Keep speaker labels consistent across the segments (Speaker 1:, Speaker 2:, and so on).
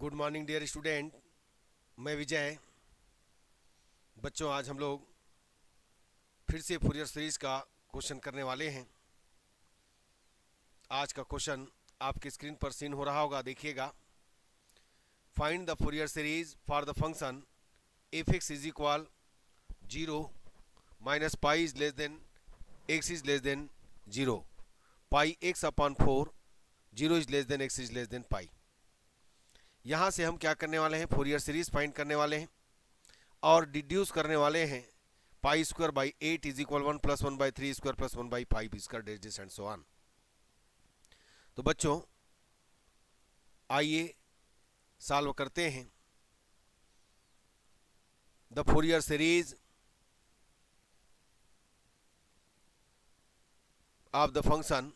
Speaker 1: Good morning dear student. मैं विजय। बच्चों, आज हम लोग फिर से फूरियर सीरीज का क्वेश्चन करने वाले हैं। आज का क्वेश्चन आपकी स्क्रीन पर सीन हो रहा होगा, देखिएगा। Find the Fourier series for the function F x is equal 0 minus pi is less than x is less than 0, pi x upon 4, 0 is less than x is less than pi. यहाँ से हम क्या करने वाले हैं? Fourier series find करने वाले हैं और डिड्यूस करने वाले हैं pi square by 8 is equal 1 plus 1 by 3 square plus 1 by 5 square डेज एंड सो ऑन। तो बच्चों, आइए सॉल्व करते हैं। The Fourier series of the function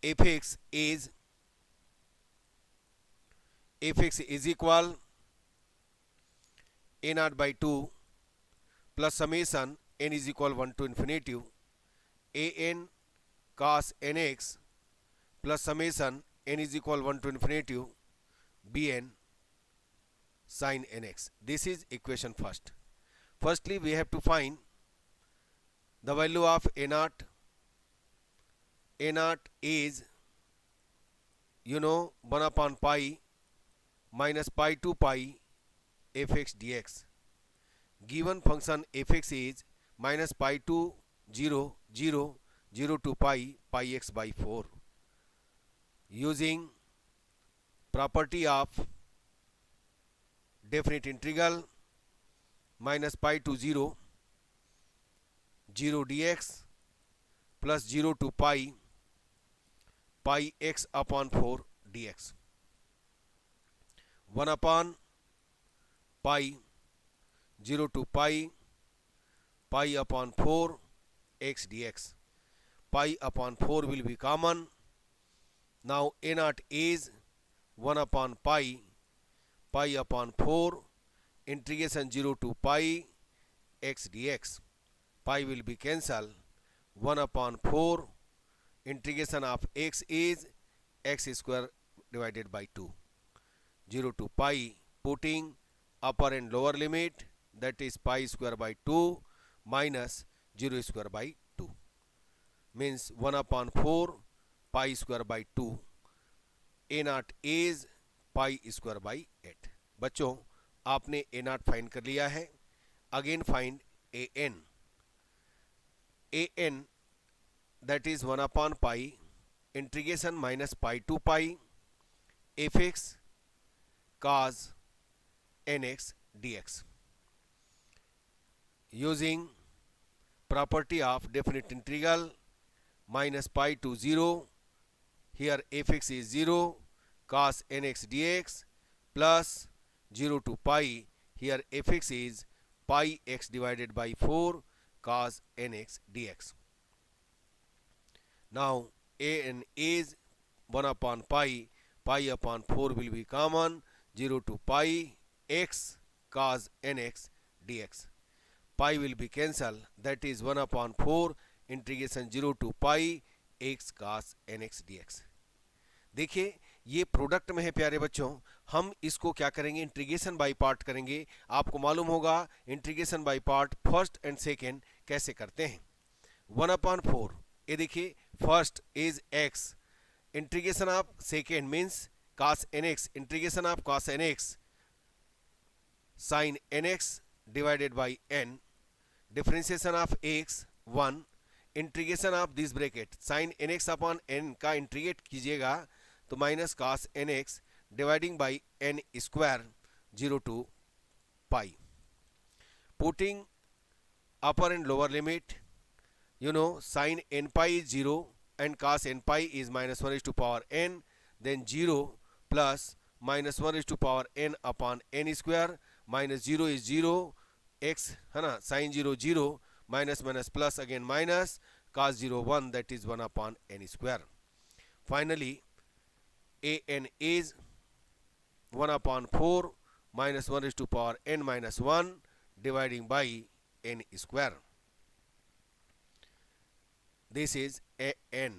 Speaker 1: F x is equal A nought by 2 plus summation n is equal 1 to infinitive A N cos nx plus summation n is equal 1 to infinitive bn sin nx. This is equation first. Firstly, we have to find the value of a naught. A naught is 1 upon pi minus pi to pi fx dx. Given function fx is minus pi to 0 0 0 to pi x by 4. Using property of definite integral minus pi to 0 0 dx plus 0 to pi x upon 4 dx. 1 upon pi 0 to pi upon 4 x dx. Pi upon 4 will be common. Now a naught is 1 upon pi upon 4 integration 0 to pi x dx. Pi will be cancelled. 1 upon 4 integration of x is x square divided by 2. 0 to pi, putting upper and lower limit, that is pi square by 2 minus 0 square by 2, means 1 upon 4 pi square by 2. A naught is pi square by 8. बच्चों, आपने a naught find कर लिया है। Again find a n. a n that is 1 upon pi integration minus pi to pi fx cos nx dx. Using property of definite integral minus pi to 0, here fx is 0 cos nx dx plus 0 to pi, here fx is pi x divided by 4 cos nx dx. Now an is 1 upon pi upon 4 will be common, 0 to pi x cos nx dx. Pi will be cancelled, that is 1 upon 4 integration 0 to pi x cos nx dx. देखिए, ये product में है प्यारे बच्चों। हम इसको क्या करेंगे? इंटीग्रेशन बाय पार्ट करेंगे। आपको मालूम होगा integration by part first and second कैसे करते हैं। 1 अपॉन 4, ये देखिए, first is x, integration of second means cos nx, integration of cos nx sin nx divided by n, differentiation of x 1, integration of this bracket sine nx upon n का integrate कीजिएगा तो minus cos nx dividing by n square 0 to pi, putting upper and lower limit, sin n pi is 0 and cos n pi is minus 1 is to power n, then 0 plus minus 1 is to power n upon n square, minus 0 is 0, x है ना, sin 0 0, minus minus plus again minus, cos 0 1, that is 1 upon n square. Finally, a n is 1 upon 4 minus 1 is to power n minus 1 dividing by n square. This is a n.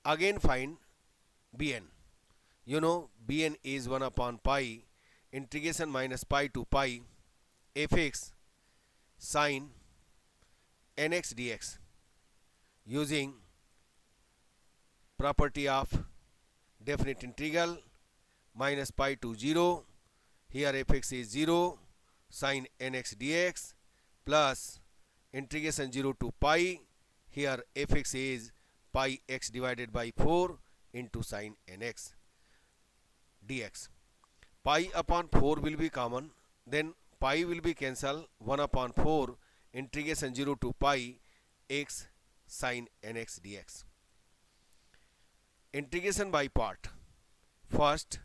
Speaker 1: Again find Bn. You know Bn is 1 upon pi integration minus pi to pi fx sine nx dx using property of definite integral minus pi to 0. Here fx is 0 sine nx dx plus integration 0 to pi. Here fx is pi x divided by 4 into sine nx dx. Pi upon 4 will be common, then pi will be cancelled. 1 upon 4 integration 0 to pi x sine nx dx. Integration by part. First,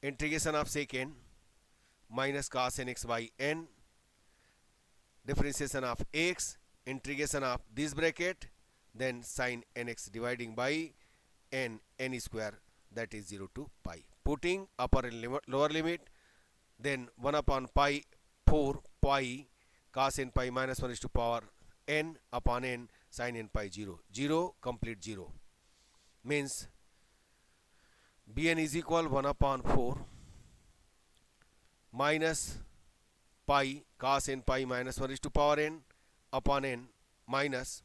Speaker 1: integration of secant minus cos nx by n, differentiation of x, integration of this bracket, then sine nx dividing by n square, that is 0 to pi. Putting upper and lower limit, then 1 upon pi 4 pi cos n pi minus 1 is to power n upon n sin n pi 0. 0 complete 0 means Bn is equal 1 upon 4 minus pi cos n pi minus 1 is to power n upon n minus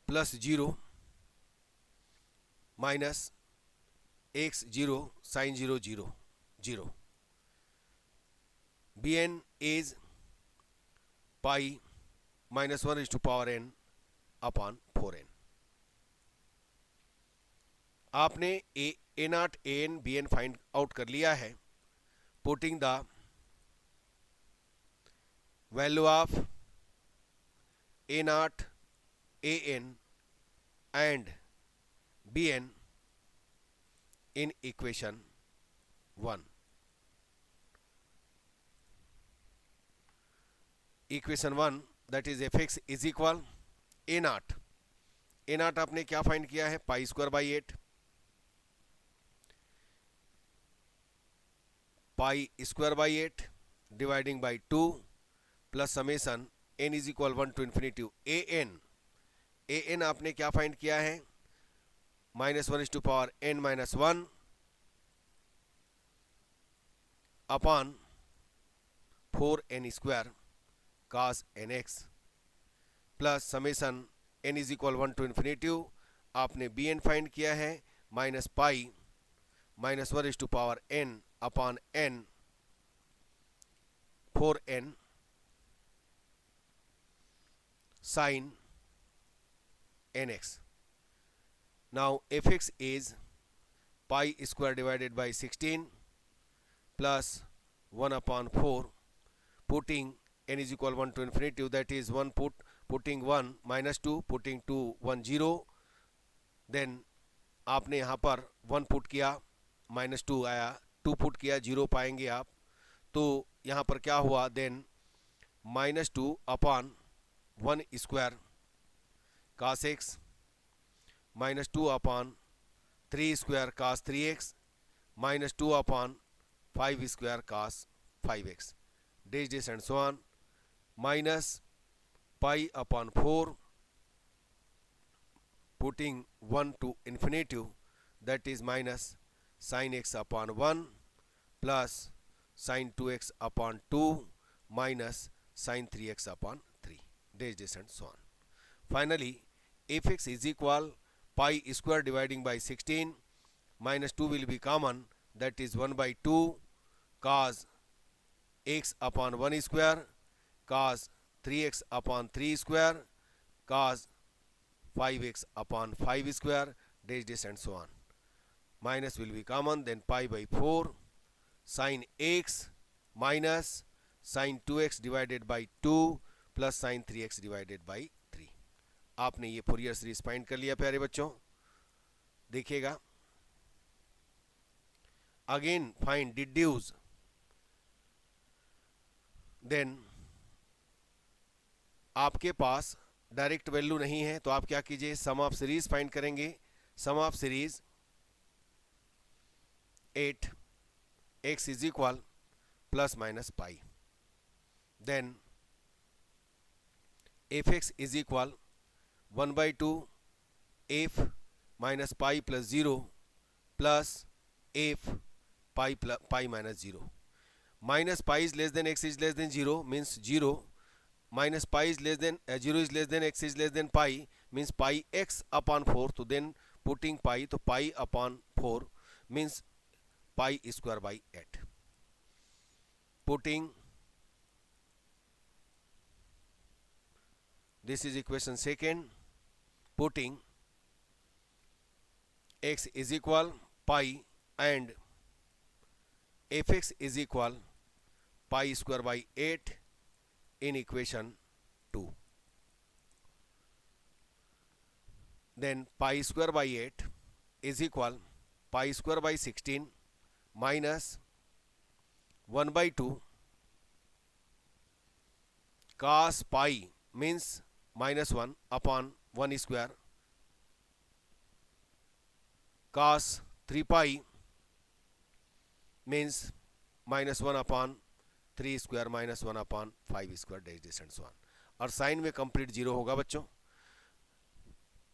Speaker 1: plus 0 minus x 0 sin 0 0 0. Bn is pi minus 1 is to power n upon 4n. आपने a naught an bn find out कर लिया है. Putting the value of a naught an and bn in equation 1. Equation 1, that is fx is equal a naught. a naught आपने क्या find किया है? Pi square by 8. Pi square by 8 dividing by 2 plus summation n is equal 1 to infinity A N आपने क्या find किया है? Minus 1 is to power n minus 1 upon 4n square cos nx plus summation n is equal 1 to infinity आपने bn find किया है minus pi minus 1 is to power n upon n 4n sin nx. Now fx is pi square divided by 16 plus 1 upon 4, putting n is equal 1 to infinity, that is 1 putting 1 minus 2 putting 2 1 0. then आपने यहाँ पर 1 put किया minus 2 आया, 2 put किया 0 पाएंगे आप. तो यहाँ पर क्या हुआ? Then minus 2 upon 1 square cos x minus 2 upon 3 square cos 3x minus 2 upon 5 square cos 5x डेज and so on minus pi upon 4 putting 1 to infinity, that is minus sin x upon 1 plus sin 2x upon 2 minus sin 3x upon 3 dash and so on. Finally fx is equal pi square dividing by 16 minus 2 will be common, that is 1 by 2 cos x upon 1 square cos 3x upon 3 square cos 5x upon 5 square dash and so on. Minus will be common, then pi by 4 sin x minus sin 2x divided by 2 plus sin 3x divided by 3. आपने ये Fourier series find कर लिया प्यारे बच्चों. देखिएगा again find deduce, then आपके पास direct value नहीं है तो आप क्या कीजिए? सम ऑफ सीरीज फाइंड करेंगे. सम of series 8 x is equal plus minus pi. Then fx is equal 1 by 2 f minus pi plus 0 plus f pi minus 0. Minus pi is less than x is less than 0 means 0. Minus pi is less than 0 is less than x is less than pi means pi x upon 4. तो then putting pi, तो pi upon 4 means pi square by 8. Putting this is equation second. Putting x is equal pi and fx is equal pi square by 8 in equation 2. Then pi square by 8 is equal pi square by 16 minus 1 by 2 cos pi means minus 1 upon 1 square cos 3 pi means minus 1 upon 3 square minus 1 upon 5 square dash dash and so on. और sign में complete zero होगा बच्चों.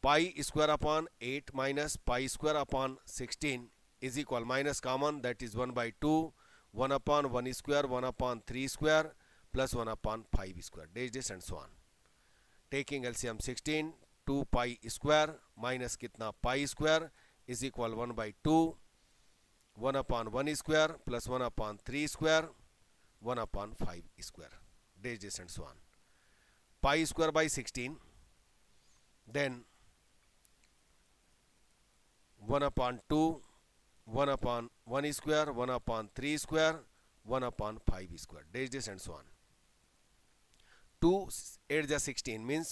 Speaker 1: Pi square upon 8 minus pi square upon 16 is equal minus common that is 1 by 2 1 upon 1 square 1 upon 3 square plus 1 upon 5 square dash dash and so on. Taking LCM 16 2 pi square minus कितना pi square is equal 1 by 2 1 upon 1 square plus 1 upon 3 square 1 upon 5 square dash dash and so on. Pi square by 16 then 1 upon 2 1 upon 1 square 1 upon 3 square 1 upon 5 square dash dash and so on. 2 8 is 16 means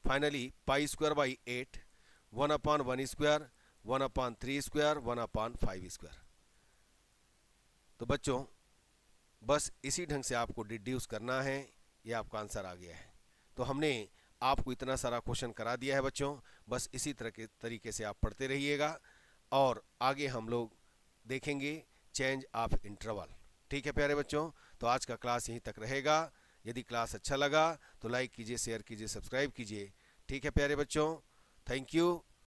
Speaker 1: finally pi square by 8 1 upon 1 square 1 upon 3 square 1 upon 5 square. तो बच्चों बस इसी ढंग से आपको deduce करना है. ये आपका आंसर आ गया है. तो हमने आपको इतना सारा क्वेश्चन करा दिया है बच्चों. बस इसी तरह के तरीके से आप पढ़ते रहिएगा और आगे हम लोग देखेंगे चेंज ऑफ इंटरवल. ठीक है प्यारे बच्चों. तो आज का क्लास यहीं तक रहेगा. यदि क्लास अच्छा लगा तो लाइक कीजिए शेयर कीजिए सब्सक्राइब कीजिए. ठीक है प्यारे बच्चों. Thank you.